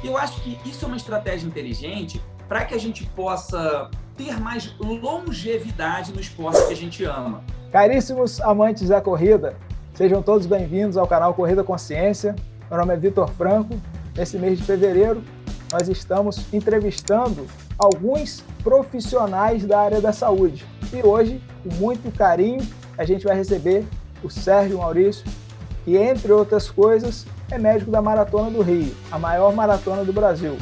E eu acho que isso é uma estratégia inteligente para que a gente possa ter mais longevidade no esporte que a gente ama. Caríssimos amantes da corrida, sejam todos bem-vindos ao canal Corrida Consciência. Meu nome é Vitor Franco. Nesse mês de fevereiro, nós estamos entrevistando alguns profissionais da área da saúde. E hoje, com muito carinho, a gente vai receber o Sérgio Maurício, que, entre outras coisas, é médico da Maratona do Rio, a maior maratona do Brasil.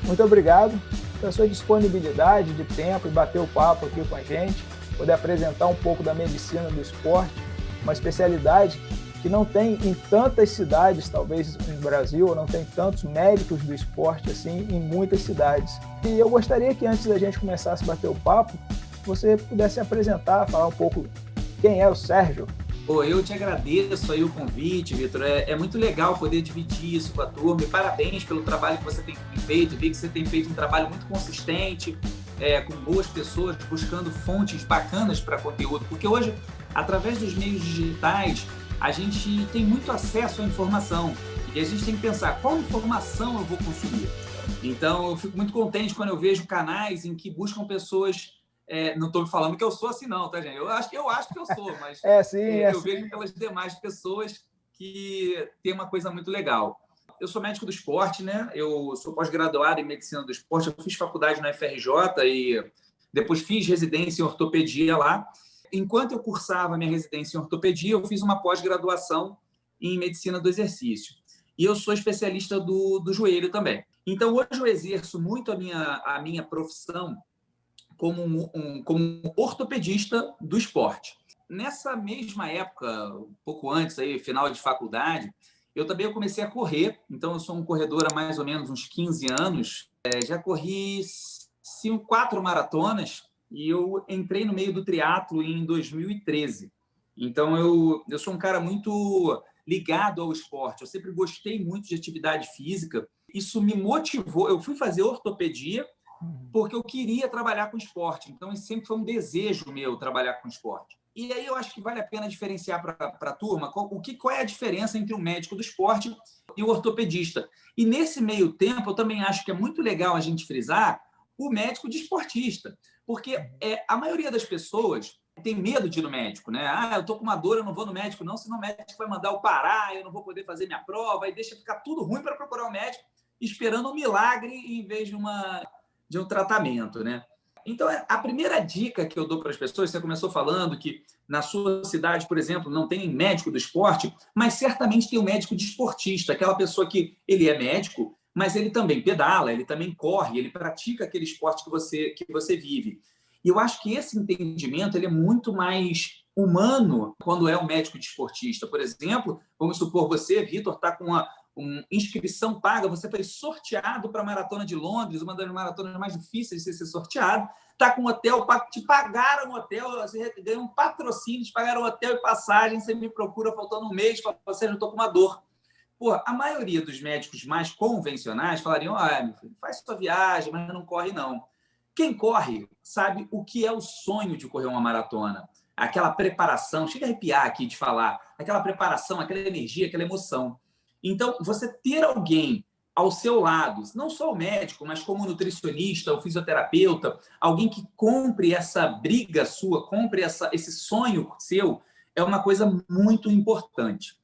Muito obrigado pela sua disponibilidade de tempo e bater o papo aqui com a gente, poder apresentar um pouco da medicina do esporte, uma especialidade que não tem em tantas cidades, talvez no Brasil, ou não tem tantos médicos do esporte assim em muitas cidades. E eu gostaria que antes da gente começasse a bater o papo, você pudesse apresentar, falar um pouco quem é o Sérgio. Eu te agradeço aí o convite, Vitor. É muito legal poder dividir isso com a turma. E parabéns pelo trabalho que você tem feito. Vi que você tem feito um trabalho muito consistente, com boas pessoas, buscando fontes bacanas para conteúdo. Porque hoje, através dos meios digitais, a gente tem muito acesso à informação. E a gente tem que pensar qual informação eu vou consumir. Então, eu fico muito contente quando eu vejo canais em que buscam pessoas... não estou falando que eu sou assim, não, tá, gente? Eu acho que eu sou, mas eu vejo pelas demais pessoas que tem uma coisa muito legal. Eu sou médico do esporte, né? Eu sou pós-graduado em medicina do esporte. Eu fiz faculdade na FRJ e depois fiz residência em ortopedia lá. Enquanto eu cursava minha residência em ortopedia, eu fiz uma pós-graduação em medicina do exercício. E eu sou especialista do joelho também. Então, hoje eu exerço muito a minha profissão como um ortopedista do esporte. Nessa mesma época, um pouco antes, aí, final de faculdade, eu comecei a correr. Então, eu sou um corredor há mais ou menos uns 15 anos. Já corri 4 maratonas e eu entrei no meio do triatlo em 2013. Então, eu sou um cara muito ligado ao esporte. Eu sempre gostei muito de atividade física. Isso me motivou. Eu fui fazer ortopedia porque eu queria trabalhar com esporte. Então, isso sempre foi um desejo meu, trabalhar com esporte. E aí eu acho que vale a pena diferenciar para a turma qual é a diferença entre o médico do esporte e o ortopedista. E nesse meio tempo, eu também acho que é muito legal a gente frisar o médico desportista, porque a maioria das pessoas tem medo de ir no médico, né? Eu estou com uma dor, eu não vou no médico, não, senão o médico vai mandar eu parar, eu não vou poder fazer minha prova, e deixa ficar tudo ruim para procurar o médico, esperando um milagre em vez de um tratamento, né? Então, a primeira dica que eu dou para as pessoas, você começou falando que na sua cidade, por exemplo, não tem médico do esporte, mas certamente tem um médico desportista, aquela pessoa que ele é médico, mas ele também pedala, ele também corre, ele pratica aquele esporte que você vive. E eu acho que esse entendimento ele é muito mais humano quando é um médico desportista. Por exemplo, vamos supor, você, Vitor, está com uma inscrição paga, você foi sorteado para a Maratona de Londres, uma das maratonas mais difíceis de ser sorteado, está com um hotel, te pagaram um hotel, você ganhou um patrocínio, te pagaram hotel e passagem, você me procura faltando um mês, fala, você não estou com uma dor. A maioria dos médicos mais convencionais falariam, meu filho, faz sua viagem, mas não corre não. Quem corre sabe o que é o sonho de correr uma maratona. Aquela preparação, chega a arrepiar aqui de falar, aquela preparação, aquela energia, aquela emoção. Então, você ter alguém ao seu lado, não só o médico, mas como o nutricionista, o fisioterapeuta, alguém que compre essa briga sua, compre esse sonho seu, é uma coisa muito importante.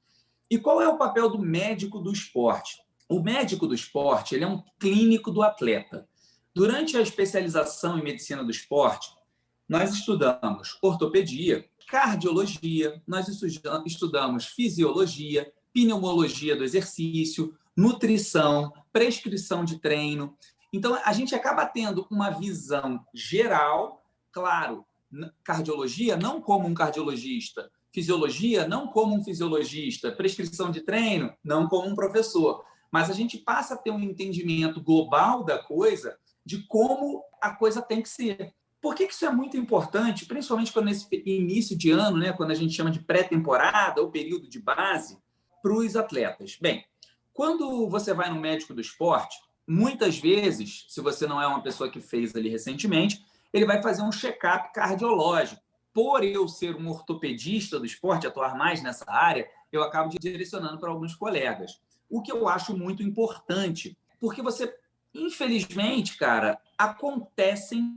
E qual é o papel do médico do esporte? O médico do esporte ele é um clínico do atleta. Durante a especialização em medicina do esporte, nós estudamos ortopedia, cardiologia, nós estudamos fisiologia, pneumologia do exercício, nutrição, prescrição de treino. Então, a gente acaba tendo uma visão geral, claro, cardiologia não como um cardiologista, fisiologia não como um fisiologista, prescrição de treino não como um professor, mas a gente passa a ter um entendimento global da coisa, de como a coisa tem que ser. Por que isso é muito importante, principalmente quando nesse início de ano, né, quando a gente chama de pré-temporada ou período de base, para os atletas? Bem, quando você vai no médico do esporte, muitas vezes, se você não é uma pessoa que fez ali recentemente, ele vai fazer um check-up cardiológico. Por eu ser um ortopedista do esporte, atuar mais nessa área, eu acabo direcionando para alguns colegas. O que eu acho muito importante, porque você, infelizmente, cara, acontecem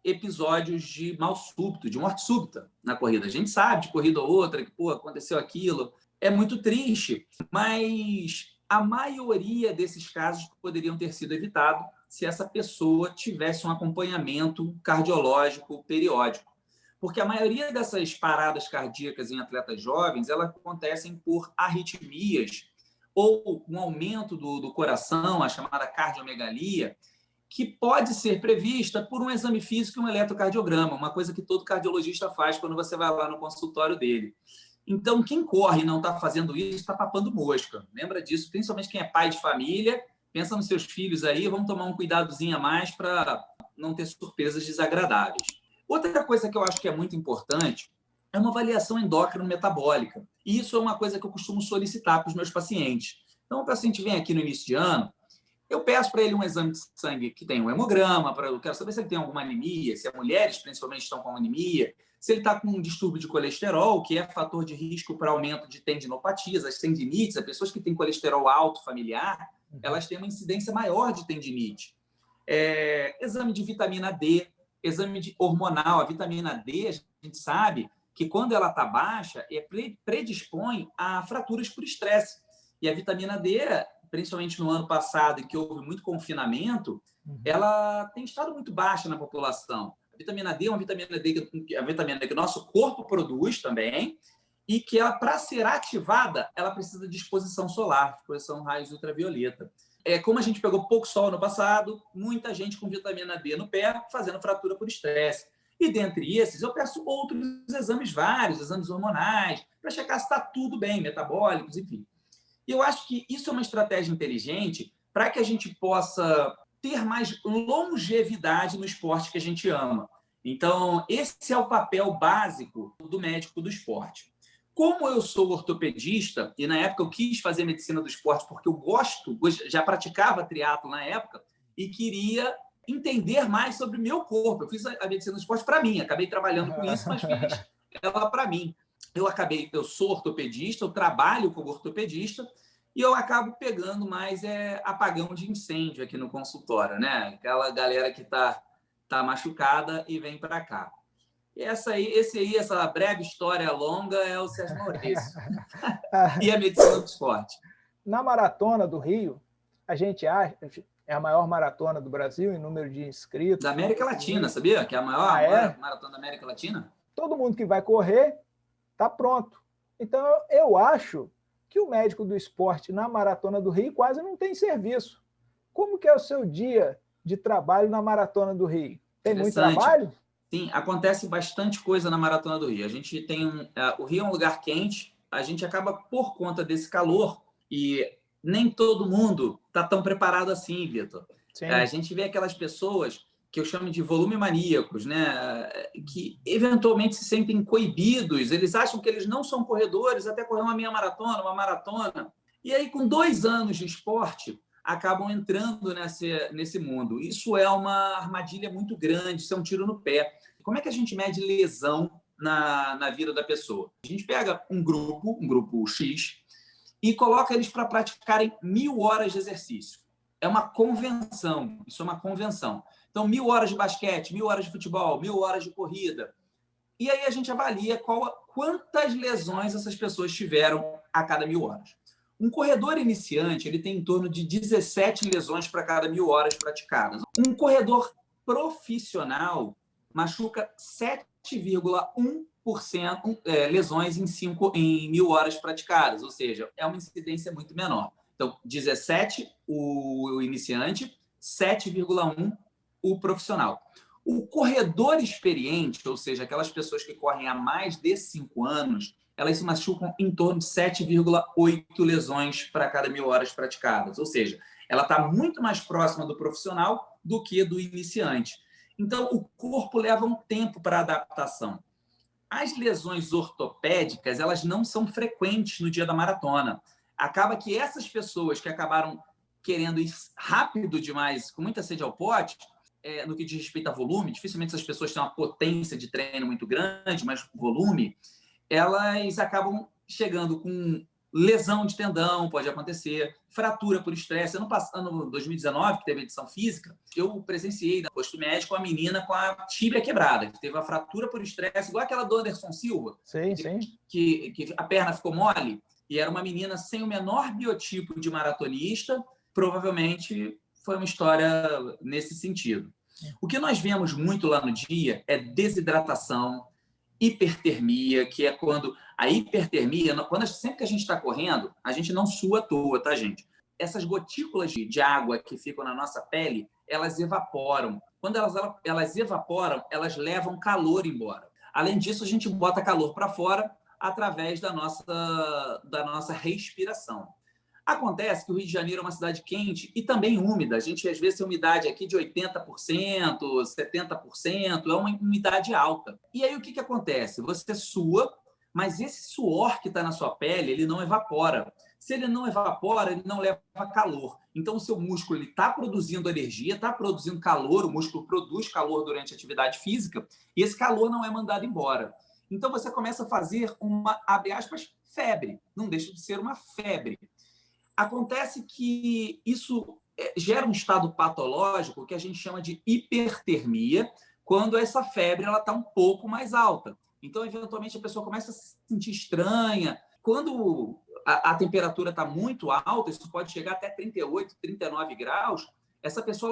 episódios de mal súbito, de morte súbita na corrida. A gente sabe de corrida ou outra que, pô, aconteceu aquilo. É muito triste, mas a maioria desses casos poderiam ter sido evitados se essa pessoa tivesse um acompanhamento cardiológico periódico. Porque a maioria dessas paradas cardíacas em atletas jovens, elas acontecem por arritmias ou um aumento do coração, a chamada cardiomegalia, que pode ser prevista por um exame físico e um eletrocardiograma, uma coisa que todo cardiologista faz quando você vai lá no consultório dele. Então, quem corre e não está fazendo isso, está papando mosca. Lembra disso, principalmente quem é pai de família, pensa nos seus filhos aí, vamos tomar um cuidadozinho a mais para não ter surpresas desagradáveis. Outra coisa que eu acho que é muito importante é uma avaliação endócrino-metabólica. E isso é uma coisa que eu costumo solicitar para os meus pacientes. Então, o paciente vem aqui no início de ano, eu peço para ele um exame de sangue que tem um hemograma, eu quero saber se ele tem alguma anemia, se as mulheres principalmente estão com anemia, se ele está com um distúrbio de colesterol, que é fator de risco para aumento de tendinopatias, as tendinites, as pessoas que têm colesterol alto familiar, elas têm uma incidência maior de tendinite. Exame de vitamina D, exame hormonal, a vitamina D, a gente sabe que quando ela está baixa, predispõe a fraturas por estresse. E a vitamina D, principalmente no ano passado, em que houve muito confinamento, ela tem estado muito baixa na população. A vitamina D é uma vitamina D, a vitamina D que o nosso corpo produz também, e que ela, para ser ativada, ela precisa de exposição solar, exposição raios ultravioleta. Como a gente pegou pouco sol no passado, muita gente com vitamina D no pé, fazendo fratura por estresse. E dentre esses, eu peço outros exames vários, exames hormonais, para checar se está tudo bem, metabólicos, enfim. E eu acho que isso é uma estratégia inteligente para que a gente possa ter mais longevidade no esporte que a gente ama. Então, esse é o papel básico do médico do esporte. Como eu sou ortopedista, e na época eu quis fazer medicina do esporte porque eu já praticava triatlo na época, e queria entender mais sobre o meu corpo. Eu fiz a medicina do esporte para mim, acabei trabalhando com isso, mas fiz ela para mim. Eu sou ortopedista, eu trabalho como ortopedista, e eu acabo pegando mais apagão de incêndio aqui no consultório, né? Aquela galera que tá machucada e vem para cá. Essa breve história longa é o Sérgio Maurício. E a medicina do esporte. Na Maratona do Rio, a gente acha, é a maior maratona do Brasil em número de inscritos. Da América Latina, sabia? Que é a maior maratona da América Latina. Todo mundo que vai correr está pronto. Então, eu acho que o médico do esporte na Maratona do Rio quase não tem serviço. Como que é o seu dia de trabalho na Maratona do Rio? Tem muito trabalho? Sim, acontece bastante coisa na Maratona do Rio. A gente tem o Rio é um lugar quente, a gente acaba, por conta desse calor, e nem todo mundo está tão preparado assim, Vitor. A gente vê aquelas pessoas que eu chamo de volume maníacos, né? Que eventualmente se sentem coibidos, eles acham que eles não são corredores até correr uma meia maratona, uma maratona. E aí, com 2 anos de esporte, acabam entrando nesse mundo. Isso é uma armadilha muito grande, isso é um tiro no pé. Como é que a gente mede lesão na vida da pessoa? A gente pega um grupo X, e coloca eles para praticarem 1.000 horas de exercício. É uma convenção, isso é uma convenção. Então, 1.000 horas de basquete, 1.000 horas de futebol, 1.000 horas de corrida. E aí a gente avalia quantas lesões essas pessoas tiveram a cada 1.000 horas. Um corredor iniciante, ele tem em torno de 17 lesões para cada 1.000 horas praticadas. Um corredor profissional machuca 7,1% lesões em 1.000 horas praticadas, ou seja, é uma incidência muito menor. Então, 17 o iniciante, 7,1 o profissional. O corredor experiente, ou seja, aquelas pessoas que correm há mais de 5 anos, elas se machucam em torno de 7,8 lesões para cada 1.000 horas praticadas. Ou seja, ela está muito mais próxima do profissional do que do iniciante. Então, o corpo leva um tempo para adaptação. As lesões ortopédicas, elas não são frequentes no dia da maratona. Acaba que essas pessoas que acabaram querendo ir rápido demais, com muita sede ao pote, no que diz respeito a volume, dificilmente essas pessoas têm uma potência de treino muito grande, mas volume, elas acabam chegando com Lesão de tendão pode acontecer, fratura por estresse. Ano 2019, que teve edição física, eu presenciei no posto médico uma menina com a tíbia quebrada, que teve uma fratura por estresse, igual aquela do Anderson Silva, Sim. Que a perna ficou mole, e era uma menina sem o menor biotipo de maratonista, provavelmente foi uma história nesse sentido. O que nós vemos muito lá no dia é desidratação, hipertermia, que é quando a hipertermia, sempre que a gente está correndo, a gente não sua à toa, tá, gente? Essas gotículas de água que ficam na nossa pele, elas evaporam. Quando elas evaporam, elas levam calor embora. Além disso, a gente bota calor para fora através da nossa respiração. Acontece que o Rio de Janeiro é uma cidade quente e também úmida. A gente, às vezes, tem umidade aqui de 80%, 70%, é uma umidade alta. E aí, o que acontece? Você sua, mas esse suor que está na sua pele, ele não evapora. Se ele não evapora, ele não leva calor. Então, o seu músculo está produzindo energia, está produzindo calor, o músculo produz calor durante a atividade física, e esse calor não é mandado embora. Então, você começa a fazer uma, abre aspas, febre. Não deixa de ser uma febre. Acontece que isso gera um estado patológico que a gente chama de hipertermia, quando essa febre está um pouco mais alta. Então, eventualmente, a pessoa começa a se sentir estranha. Quando a temperatura está muito alta, isso pode chegar até 38, 39 graus, essa pessoa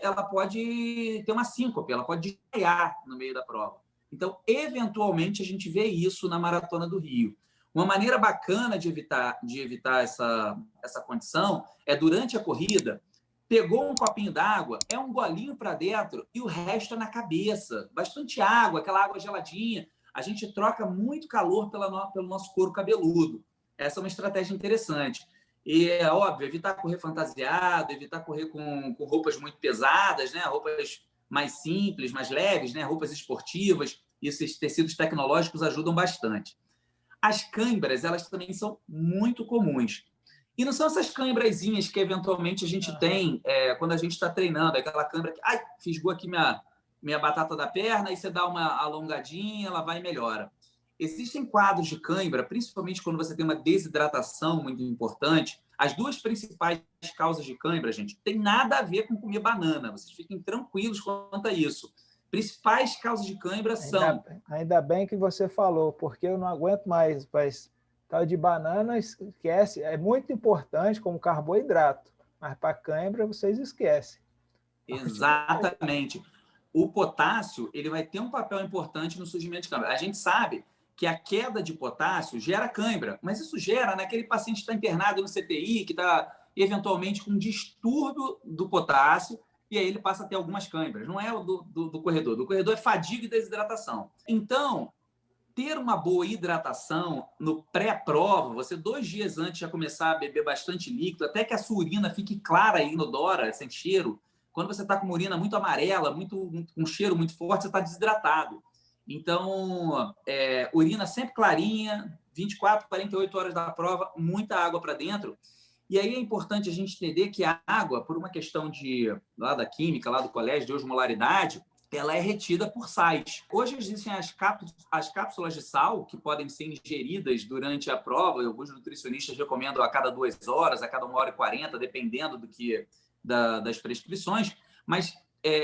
ela pode ter uma síncope, ela pode desmaiar no meio da prova. Então, eventualmente, a gente vê isso na Maratona do Rio. Uma maneira bacana de evitar essa condição é, durante a corrida, pegou um copinho d'água, é um golinho para dentro e o resto é na cabeça. Bastante água, aquela água geladinha. A gente troca muito calor pelo nosso couro cabeludo. Essa é uma estratégia interessante. E é óbvio, evitar correr fantasiado, evitar correr com roupas muito pesadas, né? Roupas mais simples, mais leves, né? Roupas esportivas. E esses tecidos tecnológicos ajudam bastante. As câimbras, elas também são muito comuns. E não são essas câimbrazinhas que, eventualmente, a gente tem quando a gente está treinando. Aquela câimbra que, fisgou aqui minha batata da perna, e você dá uma alongadinha, ela vai e melhora. Existem quadros de câimbra, principalmente quando você tem uma desidratação muito importante. As duas principais causas de câimbra, gente, tem nada a ver com comer banana. Vocês fiquem tranquilos quanto a isso. Principais causas de câimbra são... Ainda bem que você falou, porque eu não aguento mais, mas tal de banana, esquece, é muito importante como carboidrato, mas para câimbra vocês esquecem. Exatamente. O potássio, ele vai ter um papel importante no surgimento de câimbra. A gente sabe que a queda de potássio gera câimbra, mas isso gera naquele paciente que está internado no CTI, que está eventualmente com um distúrbio do potássio, e aí ele passa a ter algumas câimbras. Não é o do corredor. Do corredor é fadiga e desidratação. Então, ter uma boa hidratação no pré-prova, você 2 dias antes já começar a beber bastante líquido, até que a sua urina fique clara e inodora, sem cheiro. Quando você está com uma urina muito amarela, com um cheiro muito forte, você está desidratado. Então, urina sempre clarinha, 24, 48 horas da prova, muita água para dentro. E aí é importante a gente entender que a água, por uma questão lá da química, lá do colégio, de osmolaridade, ela é retida por sais. Hoje existem as cápsulas de sal, que podem ser ingeridas durante a prova. Alguns nutricionistas recomendam a cada 2 horas, a cada 1h40, dependendo das prescrições. Mas,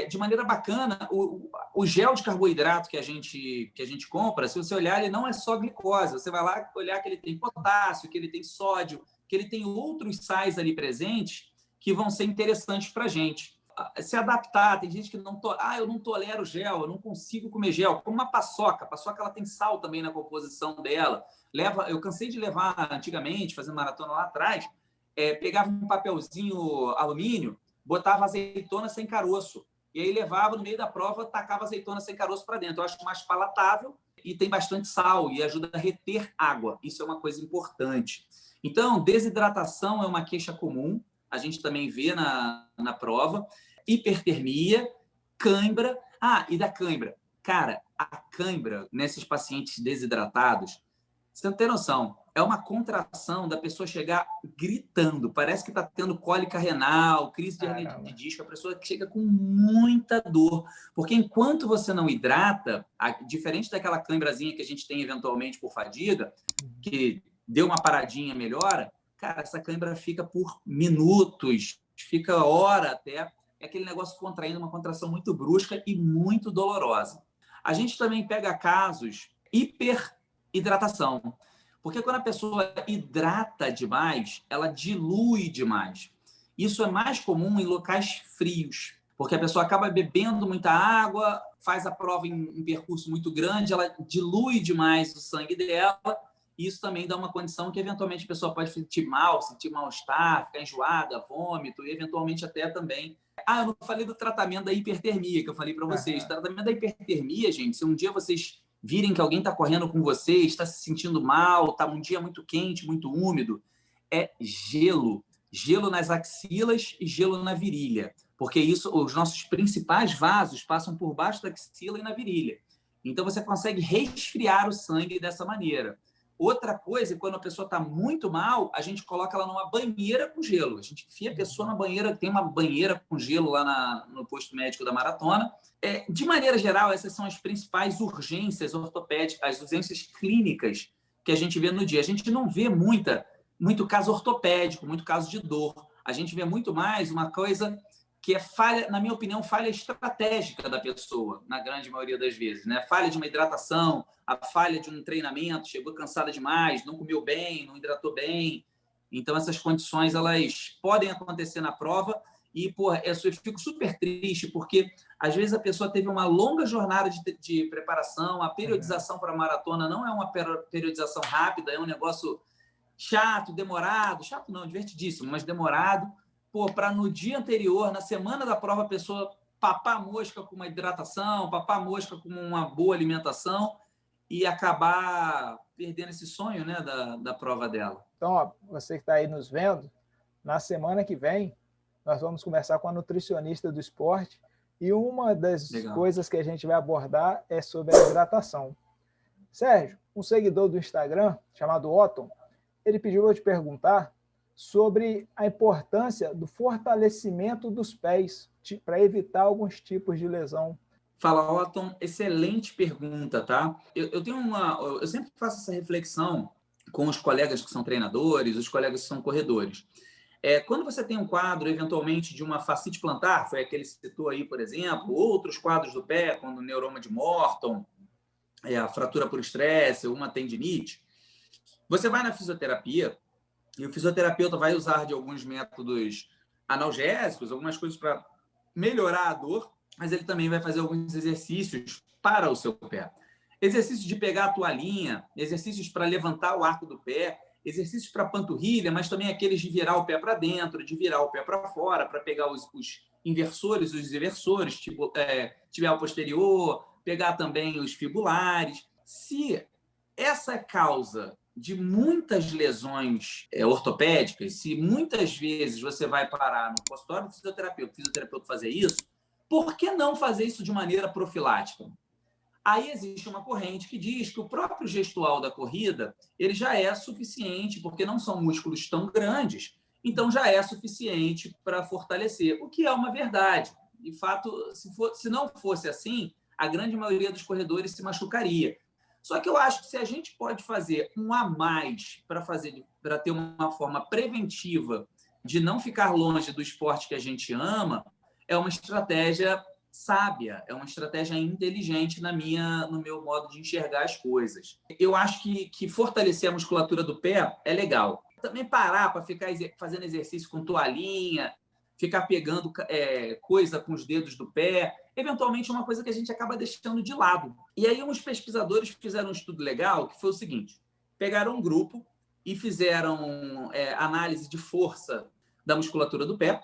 de maneira bacana, o gel de carboidrato que a gente compra, se você olhar, ele não é só glicose. Você vai lá olhar que ele tem potássio, que ele tem sódio, que ele tem outros sais ali presentes que vão ser interessantes para a gente. Se adaptar, tem gente que eu não tolero gel, eu não consigo comer gel, como uma paçoca. A paçoca, ela tem sal também na composição dela. Eu cansei de levar antigamente, fazendo maratona lá atrás, pegava um papelzinho alumínio, botava azeitona sem caroço, e aí levava no meio da prova, tacava azeitona sem caroço para dentro. Eu acho mais palatável e tem bastante sal e ajuda a reter água. Isso é uma coisa importante. Então, desidratação é uma queixa comum, a gente também vê na prova. Hipertermia, cãibra. E da cãibra. Cara, a cãibra nesses pacientes desidratados, você não tem noção, é uma contração da pessoa chegar gritando. Parece que está tendo cólica renal, crise de hernia de disco. A pessoa chega com muita dor. Porque enquanto você não hidrata, diferente daquela cãibrazinha que a gente tem eventualmente por fadiga, que deu uma paradinha, melhora, cara, essa cãibra fica por minutos, fica hora até. É aquele negócio contraindo, uma contração muito brusca e muito dolorosa. A gente também pega casos hiperidratação, porque quando a pessoa hidrata demais, ela dilui demais. Isso é mais comum em locais frios, porque a pessoa acaba bebendo muita água, faz a prova em um percurso muito grande, ela dilui demais o sangue dela, e isso também dá uma condição que eventualmente a pessoa pode sentir mal-estar, ficar enjoada, vômito, e eventualmente até também... eu não falei do tratamento da hipertermia, que eu falei para vocês. O tratamento da hipertermia, gente, se um dia vocês virem que alguém está correndo com vocês, está se sentindo mal, está um dia muito quente, muito úmido, é gelo. Gelo nas axilas e gelo na virilha. Porque os nossos principais vasos passam por baixo da axila e na virilha. Então, você consegue resfriar o sangue dessa maneira. Outra coisa, quando a pessoa está muito mal, a gente coloca ela numa banheira com gelo. A gente enfia a pessoa na banheira, tem uma banheira com gelo lá no posto médico da maratona. De maneira geral, essas são as principais urgências ortopédicas, as urgências clínicas que a gente vê no dia. A gente não vê muito caso ortopédico, muito caso de dor. A gente vê muito mais uma coisa que é falha, na minha opinião, falha estratégica da pessoa, na grande maioria das vezes, né? Falha de uma hidratação, a falha de um treinamento, chegou cansada demais, não comeu bem, não hidratou bem. Então, essas condições, elas podem acontecer na prova e, eu fico super triste, porque, às vezes, a pessoa teve uma longa jornada de preparação, a periodização para a maratona não é uma periodização rápida, é um negócio chato, demorado, chato não, divertidíssimo, mas demorado, para no dia anterior, na semana da prova, a pessoa papar mosca com uma hidratação, papar mosca com uma boa alimentação e acabar perdendo esse sonho, né, da prova dela. Então, você que está aí nos vendo, na semana que vem, nós vamos conversar com a nutricionista do esporte e uma das coisas que a gente vai abordar é sobre a hidratação. Sérgio, um seguidor do Instagram, chamado Otton, ele pediu eu te perguntar sobre a importância do fortalecimento dos pés para evitar alguns tipos de lesão. Fala, Otton, excelente pergunta, tá? Eu sempre faço essa reflexão com os colegas que são treinadores, os colegas que são corredores. Quando você tem um quadro, eventualmente, de uma fascite plantar, foi aquele que citou aí, por exemplo, outros quadros do pé, como o neuroma de Morton, a fratura por estresse, uma tendinite, você vai na fisioterapia e o fisioterapeuta vai usar de alguns métodos analgésicos, algumas coisas para melhorar a dor, mas ele também vai fazer alguns exercícios para o seu pé. Exercícios de pegar a toalhinha, exercícios para levantar o arco do pé, exercícios para panturrilha, mas também aqueles de virar o pé para dentro, de virar o pé para fora, para pegar os inversores, os eversores, tipo, tibial posterior, pegar também os fibulares. Se essa causa de muitas lesões ortopédicas, se muitas vezes você vai parar no consultório do fisioterapeuta fazer isso, por que não fazer isso de maneira profilática? Aí existe uma corrente que diz que o próprio gestual da corrida ele já é suficiente, porque não são músculos tão grandes, então já é suficiente para fortalecer, o que é uma verdade. De fato, se não fosse assim, a grande maioria dos corredores se machucaria. Só que eu acho que se a gente pode fazer um a mais para ter uma forma preventiva de não ficar longe do esporte que a gente ama, é uma estratégia sábia, é uma estratégia inteligente no meu modo de enxergar as coisas. Eu acho que fortalecer a musculatura do pé é legal. Também parar para ficar fazendo exercício com toalhinha, ficar pegando coisa com os dedos do pé, eventualmente é uma coisa que a gente acaba deixando de lado. E aí uns pesquisadores fizeram um estudo legal que foi o seguinte, pegaram um grupo e fizeram análise de força da musculatura do pé,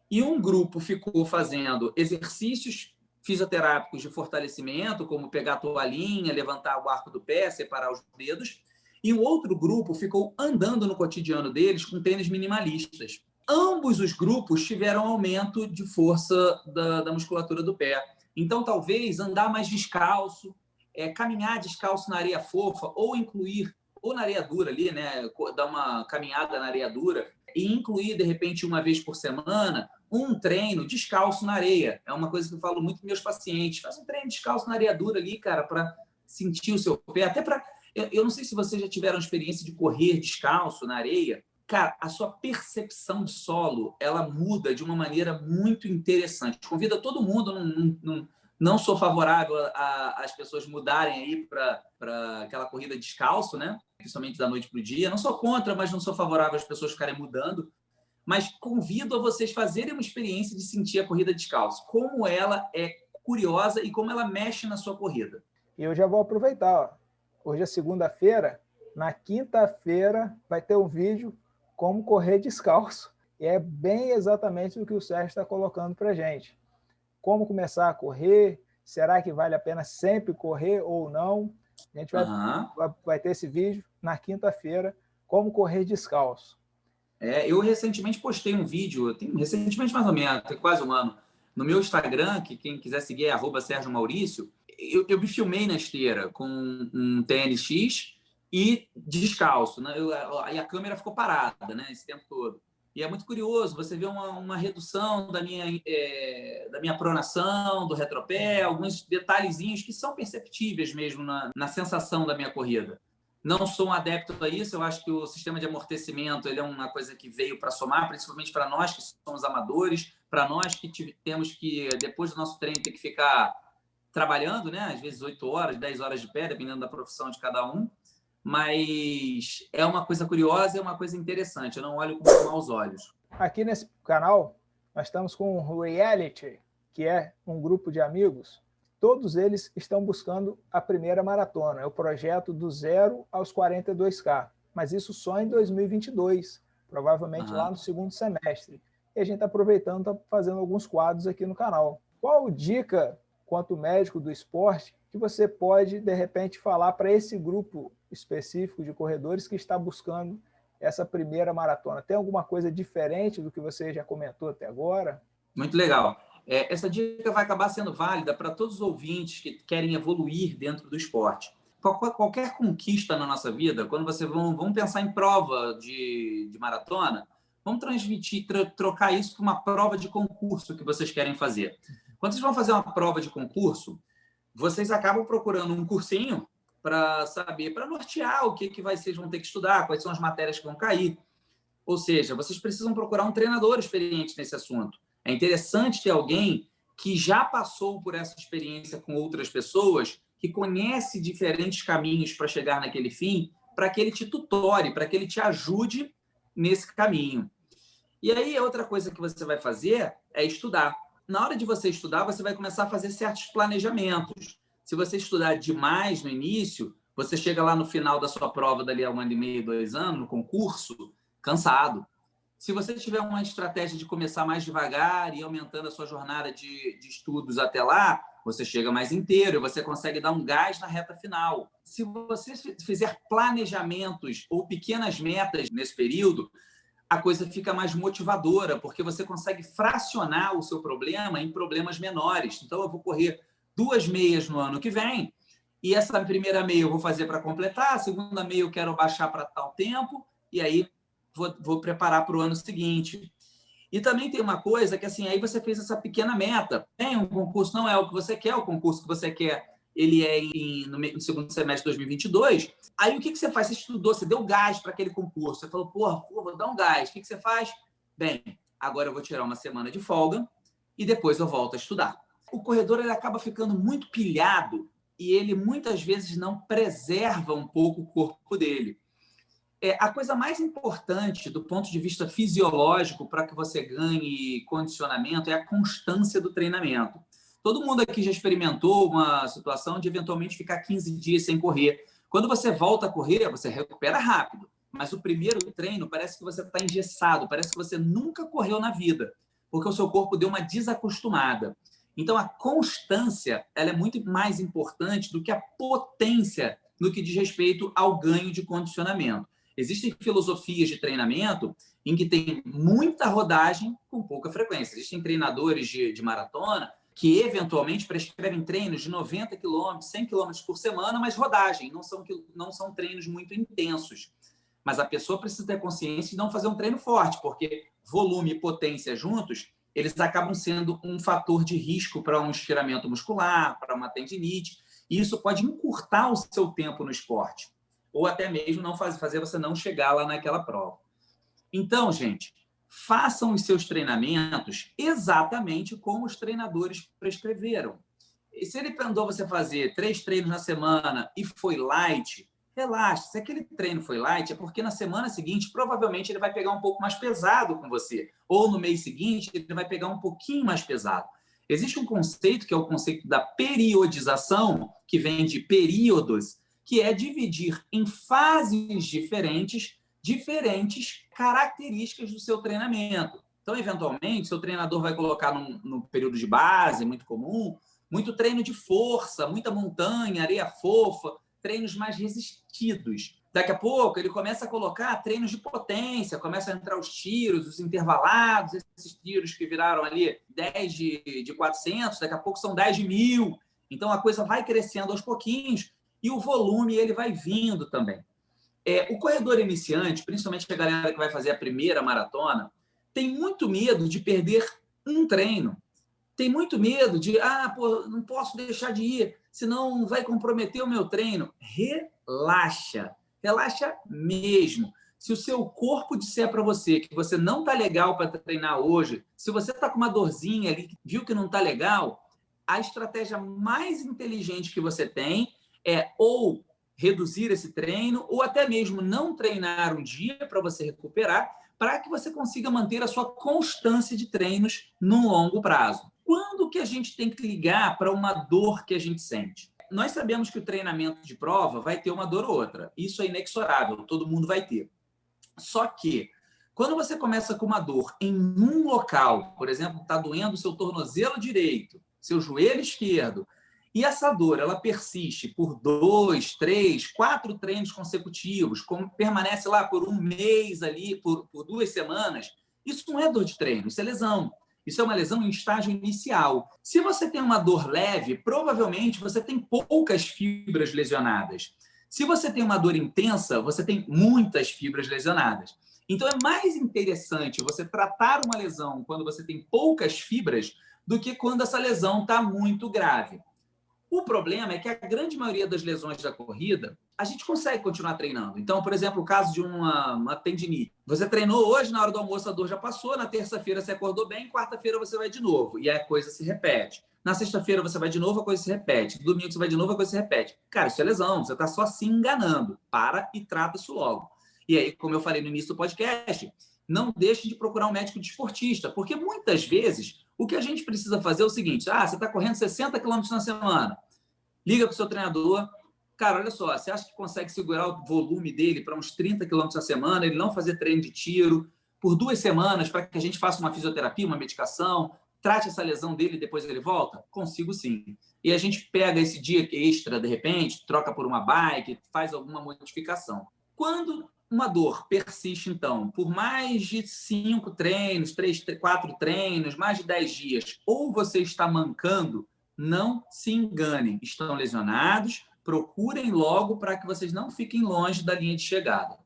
e um grupo ficou fazendo exercícios fisioterápicos de fortalecimento, como pegar a toalhinha, levantar o arco do pé, separar os dedos, e o outro grupo ficou andando no cotidiano deles com tênis minimalistas. Ambos os grupos tiveram aumento de força da musculatura do pé. Então, talvez andar mais descalço, caminhar descalço na areia fofa, ou incluir, ou na areia dura ali, né? Dar uma caminhada na areia dura, e incluir, de repente, uma vez por semana, um treino descalço na areia. É uma coisa que eu falo muito para meus pacientes. Faz um treino descalço na areia dura ali, cara, para sentir o seu pé, até para Eu não sei se vocês já tiveram experiência de correr descalço na areia. Cara, a sua percepção de solo, ela muda de uma maneira muito interessante. Convida todo mundo, não sou favorável às pessoas mudarem aí para aquela corrida descalço, né? Principalmente da noite para o dia. Não sou contra, mas não sou favorável às pessoas ficarem mudando. Mas convido a vocês fazerem uma experiência de sentir a corrida descalço. Como ela é curiosa e como ela mexe na sua corrida. E eu já vou aproveitar. Ó. Hoje é segunda-feira. Na quinta-feira vai ter um vídeo como correr descalço. E é bem exatamente o que o Sérgio está colocando para a gente. Como começar a correr? Será que vale a pena sempre correr ou não? A gente vai ter esse vídeo na quinta-feira, como correr descalço. Eu recentemente postei um vídeo, recentemente mais ou menos, tem quase um ano, no meu Instagram, que quem quiser seguir é @SérgioMaurício. Eu me filmei na esteira com um TNX e descalço, né? E a câmera ficou parada, né, esse tempo todo. E é muito curioso, você vê uma redução da minha pronação, do retropé, alguns detalhezinhos que são perceptíveis mesmo na sensação da minha corrida. Não sou um adepto a isso, eu acho que o sistema de amortecimento ele é uma coisa que veio para somar, principalmente para nós que somos amadores, para nós que temos que, depois do nosso treino, ter que ficar trabalhando, né? Às vezes 8 horas, 10 horas de pé, dependendo da profissão de cada um. Mas é uma coisa curiosa, é uma coisa interessante. Eu não olho com maus olhos. Aqui nesse canal, nós estamos com o Reality, que é um grupo de amigos. Todos eles estão buscando a primeira maratona. É o projeto do 0 aos 42K. Mas isso só em 2022, provavelmente lá no segundo semestre. E a gente está aproveitando, está fazendo alguns quadros aqui no canal. Qual dica, quanto médico do esporte, que você pode, de repente, falar para esse grupo específico de corredores que está buscando essa primeira maratona? Tem alguma coisa diferente do que você já comentou até agora? Muito legal. Essa dica vai acabar sendo válida para todos os ouvintes que querem evoluir dentro do esporte. Qualquer conquista na nossa vida, quando vamos pensar em prova de maratona, vamos trocar isso para uma prova de concurso que vocês querem fazer. Quando vocês vão fazer uma prova de concurso, vocês acabam procurando um cursinho para saber, para nortear o que vocês vão ter que estudar, quais são as matérias que vão cair. Ou seja, vocês precisam procurar um treinador experiente nesse assunto. É interessante ter alguém que já passou por essa experiência com outras pessoas, que conhece diferentes caminhos para chegar naquele fim, para que ele te tutore, para que ele te ajude nesse caminho. E aí, outra coisa que você vai fazer é estudar. Na hora de você estudar, você vai começar a fazer certos planejamentos. Se você estudar demais no início, você chega lá no final da sua prova, dali a 1 ano e meio, 2 anos, no concurso, cansado. Se você tiver uma estratégia de começar mais devagar e aumentando a sua jornada de estudos até lá, você chega mais inteiro e você consegue dar um gás na reta final. Se você fizer planejamentos ou pequenas metas nesse período, a coisa fica mais motivadora, porque você consegue fracionar o seu problema em problemas menores. Então, eu vou correr 2 meias no ano que vem, e essa primeira meia eu vou fazer para completar, a segunda meia eu quero baixar para tal tempo, e aí vou preparar para o ano seguinte. E também tem uma coisa que, assim, aí você fez essa pequena meta. Um concurso não é o que você quer, o concurso que você quer, ele é no segundo semestre de 2022. Aí o que você faz? Você estudou, você deu gás para aquele concurso. Você falou, vou dar um gás. O que você faz? Bem, agora eu vou tirar uma semana de folga e depois eu volto a estudar. O corredor ele acaba ficando muito pilhado e ele muitas vezes não preserva um pouco o corpo dele. A coisa mais importante do ponto de vista fisiológico para que você ganhe condicionamento é a constância do treinamento. Todo mundo aqui já experimentou uma situação de eventualmente ficar 15 dias sem correr. Quando você volta a correr, você recupera rápido. Mas o primeiro treino parece que você está engessado, parece que você nunca correu na vida, porque o seu corpo deu uma desacostumada. Então, a constância ela é muito mais importante do que a potência no que diz respeito ao ganho de condicionamento. Existem filosofias de treinamento em que tem muita rodagem com pouca frequência. Existem treinadores de maratona que, eventualmente, prescrevem treinos de 90 km, 100 km por semana, mas rodagem, não são treinos muito intensos. Mas a pessoa precisa ter consciência de não fazer um treino forte, porque volume e potência juntos, eles acabam sendo um fator de risco para um estiramento muscular, para uma tendinite, e isso pode encurtar o seu tempo no esporte. ou até mesmo não fazer você não chegar lá naquela prova. Então, gente, façam os seus treinamentos exatamente como os treinadores prescreveram. E se ele mandou você fazer 3 treinos na semana e foi light, relaxe. Se aquele treino foi light, é porque na semana seguinte, provavelmente, ele vai pegar um pouco mais pesado com você. Ou no mês seguinte, ele vai pegar um pouquinho mais pesado. Existe um conceito, que é o conceito da periodização, que vem de períodos, que é dividir em fases diferentes características do seu treinamento. Então, eventualmente, seu treinador vai colocar no período de base, muito comum, muito treino de força, muita montanha, areia fofa, treinos mais resistidos. Daqui a pouco, ele começa a colocar treinos de potência, começa a entrar os tiros, os intervalados, esses tiros que viraram ali 10 de 400, daqui a pouco são 10 de 1.000. Então, a coisa vai crescendo aos pouquinhos e o volume ele vai vindo também. O corredor iniciante, principalmente a galera que vai fazer a primeira maratona, tem muito medo de perder um treino. Tem muito medo de, não posso deixar de ir, senão vai comprometer o meu treino. Relaxa mesmo. Se o seu corpo disser para você que você não está legal para treinar hoje, se você está com uma dorzinha ali, viu que não está legal, a estratégia mais inteligente que você tem é ou reduzir esse treino ou até mesmo não treinar um dia para você recuperar, para que você consiga manter a sua constância de treinos no longo prazo. Quando que a gente tem que ligar para uma dor que a gente sente? Nós sabemos que o treinamento de prova vai ter uma dor ou outra. Isso é inexorável, todo mundo vai ter. Só que, quando você começa com uma dor em um local, por exemplo, está doendo o seu tornozelo direito, seu joelho esquerdo, e essa dor ela persiste por 2, 3, 4 treinos consecutivos, permanece lá por um mês, ali, por 2 semanas, isso não é dor de treino, isso é lesão. Isso é uma lesão em estágio inicial. Se você tem uma dor leve, provavelmente você tem poucas fibras lesionadas. Se você tem uma dor intensa, você tem muitas fibras lesionadas. Então, é mais interessante você tratar uma lesão quando você tem poucas fibras do que quando essa lesão está muito grave. O problema é que a grande maioria das lesões da corrida, a gente consegue continuar treinando. Então, por exemplo, o caso de uma tendinite. Você treinou hoje, na hora do almoço a dor já passou, na terça-feira você acordou bem, quarta-feira você vai de novo. E a coisa se repete. Na sexta-feira você vai de novo, a coisa se repete. No domingo você vai de novo, a coisa se repete. Cara, isso é lesão, você está só se enganando. Para e trata isso logo. E aí, como eu falei no início do podcast, não deixe de procurar um médico desportista, porque muitas vezes o que a gente precisa fazer é o seguinte: você está correndo 60 km na semana, liga para o seu treinador, cara, olha só, você acha que consegue segurar o volume dele para uns 30 km na semana, ele não fazer treino de tiro por 2 semanas para que a gente faça uma fisioterapia, uma medicação, trate essa lesão dele e depois ele volta? Consigo sim. E a gente pega esse dia extra, de repente, troca por uma bike, faz alguma modificação. Quando uma dor persiste, então, por mais de 5 treinos, 3, 4 treinos, mais de 10 dias, ou você está mancando, não se enganem. Estão lesionados, procurem logo para que vocês não fiquem longe da linha de chegada.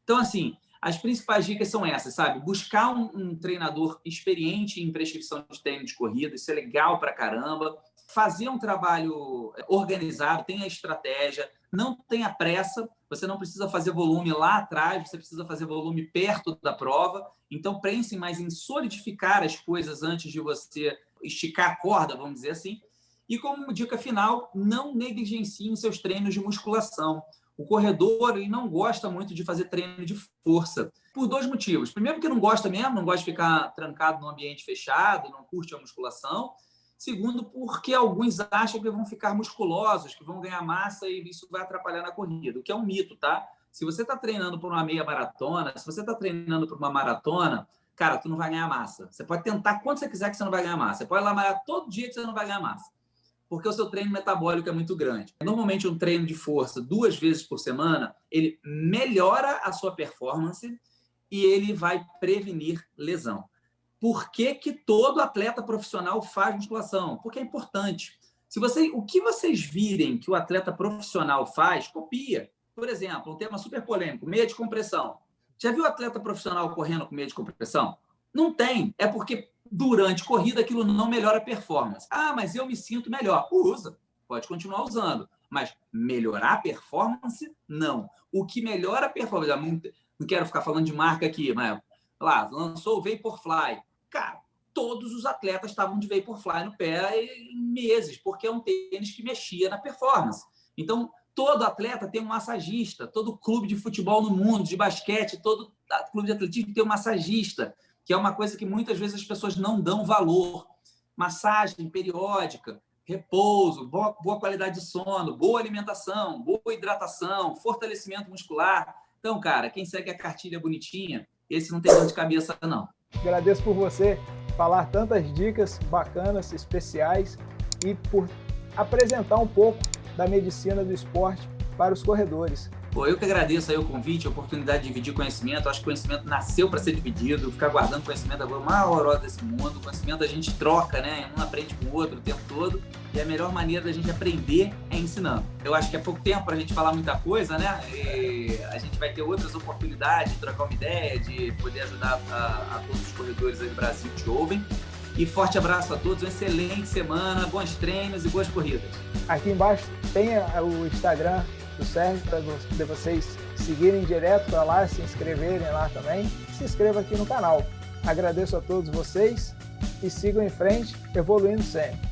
Então, assim, as principais dicas são essas, sabe? Buscar um treinador experiente em prescrição de treino de corrida, isso é legal pra caramba. Fazer um trabalho organizado, tenha estratégia, não tenha pressa. Você não precisa fazer volume lá atrás, você precisa fazer volume perto da prova. Então, pensem mais em solidificar as coisas antes de você esticar a corda, vamos dizer assim. E como dica final, não negligenciem seus treinos de musculação. O corredor ele não gosta muito de fazer treino de força, por 2 motivos. Primeiro, porque não gosta mesmo, não gosta de ficar trancado num ambiente fechado, não curte a musculação. Segundo, porque alguns acham que vão ficar musculosos, que vão ganhar massa e isso vai atrapalhar na corrida, o que é um mito, tá? Se você está treinando para uma meia maratona, se você está treinando para uma maratona, cara, tu não vai ganhar massa. Você pode tentar quanto você quiser que você não vai ganhar massa. Você pode lá malhar todo dia que você não vai ganhar massa, porque o seu treino metabólico é muito grande. Normalmente, um treino de força 2 vezes por semana, ele melhora a sua performance e ele vai prevenir lesão. Por que todo atleta profissional faz musculação? Porque é importante. O que vocês virem que o atleta profissional faz, copia. Por exemplo, um tema super polêmico, meia de compressão. Já viu o atleta profissional correndo com meia de compressão? Não tem. É porque durante corrida aquilo não melhora a performance. Mas eu me sinto melhor. Usa. Pode continuar usando. Mas melhorar a performance, não. O que melhora a performance, não quero ficar falando de marca aqui, mas lá, lançou o Vaporfly. Cara, todos os atletas estavam de Vaporfly no pé em meses, porque é um tênis que mexia na performance. Então, todo atleta tem um massagista, todo clube de futebol no mundo, de basquete, todo clube de atletismo tem um massagista, que é uma coisa que muitas vezes as pessoas não dão valor. Massagem periódica, repouso, boa qualidade de sono, boa alimentação, boa hidratação, fortalecimento muscular. Então, cara, quem segue a cartilha bonitinha, esse não tem dor de cabeça, não. Agradeço por você falar tantas dicas bacanas, especiais e por apresentar um pouco da medicina do esporte para os corredores. Pô, eu que agradeço aí o convite, a oportunidade de dividir conhecimento. Acho que o conhecimento nasceu para ser dividido. Ficar guardando conhecimento agora é a maior hora desse mundo. O conhecimento a gente troca, né? Um aprende com o outro o tempo todo. E a melhor maneira da gente aprender é ensinando. Eu acho que é pouco tempo para a gente falar muita coisa, né? E a gente vai ter outras oportunidades de trocar uma ideia, de poder ajudar a todos os corredores aí do Brasil que te ouvem. E forte abraço a todos, uma excelente semana, bons treinos e boas corridas. Aqui embaixo tem o Instagram do Sérgio para vocês seguirem direto para lá, se inscreverem lá também. Se inscreva aqui no canal. Agradeço a todos vocês e sigam em frente, evoluindo sempre.